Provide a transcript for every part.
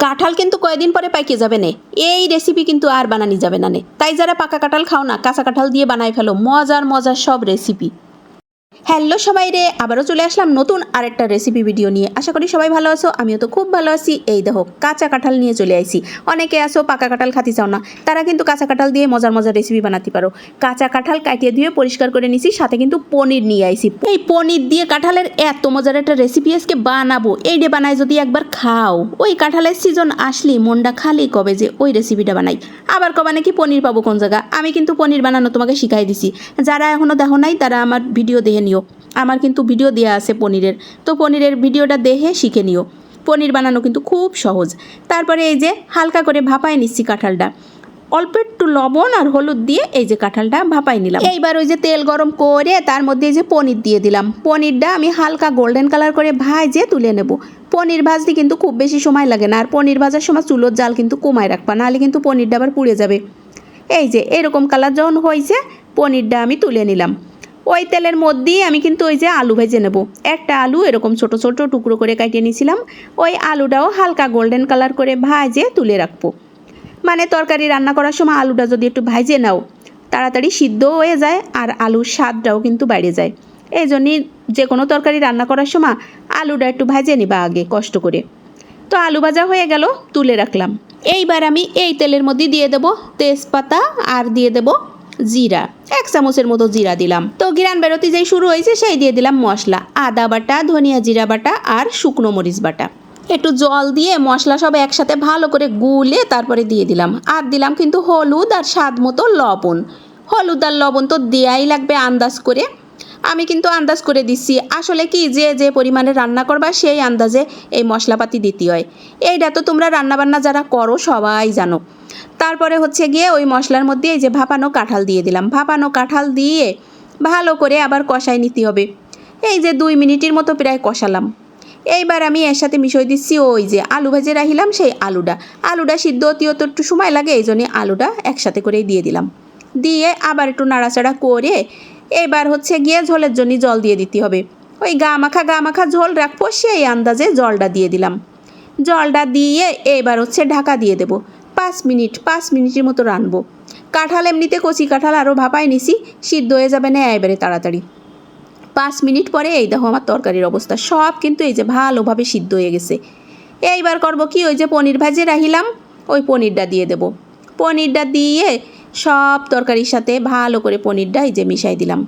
কাঁঠাল কিন্তু কয়েকদিন পরে পাইকে যাবে না। এই রেসিপি কিন্তু আর বানানি যাবে না। তাই যারা পাকা কাঁঠাল খাও না, কাঁচা কাঁঠাল দিয়ে বানায় ফেলো মজার মজার সব রেসিপি। হ্যালো সবাই রে, আবারও চলে আসলাম নতুন আরেকটা রেসিপি ভিডিও নিয়ে। আশা করি সবাই ভালো আছো, আমিও তো খুব ভালো আছি। এই দেখো কাঁচা কাঁঠাল নিয়ে চলে আইছি। অনেকে আসো পাকা কাঁঠাল খাতে চাও না, তারা কিন্তু কাঁচা কাঁঠাল দিয়ে মজার মজার রেসিপি বানাতে পারো। কাঁচা কাঁঠাল কাটিয়ে ধুয়ে পরিষ্কার করে নিছি, সাথে কিন্তু পনির নিয়ে আইছি। এই পনির দিয়ে কাঁঠালের এত মজার একটা রেসিপি আজকে বানাবো। এই ডে বানায় যদি একবার খাও, ওই কাঁঠালের সিজন আসলি মনটা খালি কবে যে ওই রেসিপিটা বানাই। আবার কবা নাকি পনির পাবো কোন জায়গা। আমি কিন্তু পনির বানানো তোমাকে শিখাই দিছি। যারা এখনও দেখো নাই তারা আমার ভিডিও দেখে নিও। আমার কিন্তু ভিডিও দেওয়া আছে পনিরের, তো পনিরের ভিডিওটা দেখে শিখে নিও। পনির বানানো কিন্তু খুব সহজ। তারপরে এই যে হালকা করে ভাপায় নিচ্ছি কাঁঠালটা, অল্প একটু লবণ আর হলুদ দিয়ে এই যে কাঁঠালটা ভাপাই নিলাম। এইবার ওই যে তেল গরম করে তার মধ্যে এই যে পনির দিয়ে দিলাম। পনিরটা আমি হালকা গোল্ডেন কালার করে ভাজে তুলে নেব। পনির ভাজতে কিন্তু খুব বেশি সময় লাগে না, আর পনির ভাজার সময় চুলোর জাল কিন্তু কমায় রাখবা, নাহলে কিন্তু পনিরটা আবার পুড়ে যাবে। এই যে এরকম কালার যখন হয়েছে, পনিরটা আমি তুলে নিলাম। ওই তেলের মধ্যেই আমি কিন্তু ওই যে আলু ভেজে নেব। একটা আলু এরকম ছোট ছোট টুকরো করে কাটিয়ে নিয়েছিলাম, ওই আলুটাও হালকা গোল্ডেন কালার করে ভাজে তুলে রাখবো। মানে তরকারি রান্না করার সময় আলুটা যদি একটু ভাজে নাও, তাড়াতাড়ি সিদ্ধও হয়ে যায় আর আলুর স্বাদটাও কিন্তু বেড়ে যায়। এই জন্যই যে কোনো তরকারি রান্না করার সময় আলুটা একটু ভাজে নিবা আগে কষ্ট করে। তো আলু ভাজা হয়ে গেল, তুলে রাখলাম। এইবার আমি এই তেলের মধ্যে দিয়ে দেব তেজপাতা আর দিয়ে দেব জিরা। 1 চামচের মতো জিরা দিলাম। তো ঘিরান বেরোতে যেই শুরু হয়েছে সেই দিয়ে দিলাম মশলা, আদা বাটা, ধনিয়া জিরা বাটা আর শুকনো মরিচ বাটা। একটু জল দিয়ে মশলা সব একসাথে ভালো করে গুলে তারপরে দিয়ে দিলাম। আর দিলাম কিন্তু হলুদ আর স্বাদ মতো লবণ। হলুদ আর লবণ তো দেয়াই লাগবে আন্দাজ করে। আমি কিন্তু আন্দাজ করে দিচ্ছি। আসলে কি যে যে পরিমাণে রান্না করবা সেই আন্দাজে এই মশলাপাতি দিতে হয়। এইটা তো তোমরা রান্নাবান্না যারা করো সবাই জানো। তারপরে হচ্ছে গিয়ে ওই মশলার মধ্যে এই যে ভাপানো কাঁঠাল দিয়ে দিলাম। ভাপানো কাঁঠাল দিয়ে ভালো করে আবার কষাই নিতে হবে। এই যে 2 মিনিটের মতো প্রায় কষালাম। এইবার আমি এর সাথে মিশিয়ে দিচ্ছি ওই যে আলু ভেজে রাখিলাম সেই আলুটা সিদ্ধ হতে একটু সময় লাগে, এই জন্যে আলুটা একসাথে করেই দিয়ে দিলাম। দিয়ে আবার একটু নাড়াচাড়া করে এবার হচ্ছে গিয়ে ঝোলের জন্য জল দিয়ে দিতে হবে। ওই গা মাখা ঝোল রাখবো, সেই আন্দাজে জলটা দিয়ে দিলাম। জলটা দিয়ে এবার হচ্ছে ঢাকা দিয়ে দেবো। 5 মিনিটের মতো রানবো। কাঁঠাল এমনিতে কচি কাঁঠাল আরও ভাপাই নিছি, সিদ্ধ হয়ে যাবে না এবারে তাড়াতাড়ি। 5 মিনিট পরে এই দেখো আমার তরকারির অবস্থা সব কিন্তু এই যে ভালোভাবে সিদ্ধ হয়ে গেছে। এইবার করব কি, ওই যে পনির ভাজে রাখিলাম ওই পনিরটা দিয়ে দেব। পনিরটা দিয়ে সব তরকারির সাথে ভালো করে পনিরটা এই যে মিশাই দিলাম।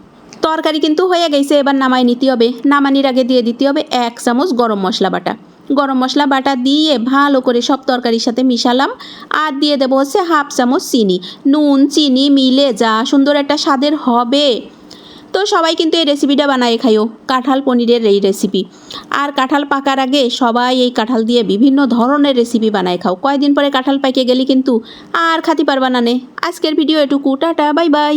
তরকারি কিন্তু হয়ে গেছে, এবার নামাই নিতে হবে। নামানির আগে দিয়ে দিতে হবে 1 চামচ গরম মশলা বাটা। গরম মশলা বাটা দিয়ে ভালো করে সব তরকারির সাথে মিশালাম। আর দিয়ে দেবো হচ্ছে 1/2 চামচ চিনি। নুন চিনি মিলে যা সুন্দর একটা স্বাদের হবে। তো সবাই কিন্তু এই রেসিপিটা বানায় খাইও, কাঁঠাল পনিরের এই রেসিপি। আর কাঁঠাল পাকার আগে সবাই এই কাঁঠাল দিয়ে বিভিন্ন ধরনের রেসিপি বানায় খাও। কয়েকদিন পরে কাঁঠাল পাইকে গেলে কিন্তু আর খাতি পারবা না নে। আজকের ভিডিও এটুকু, টাটা বাই বাই।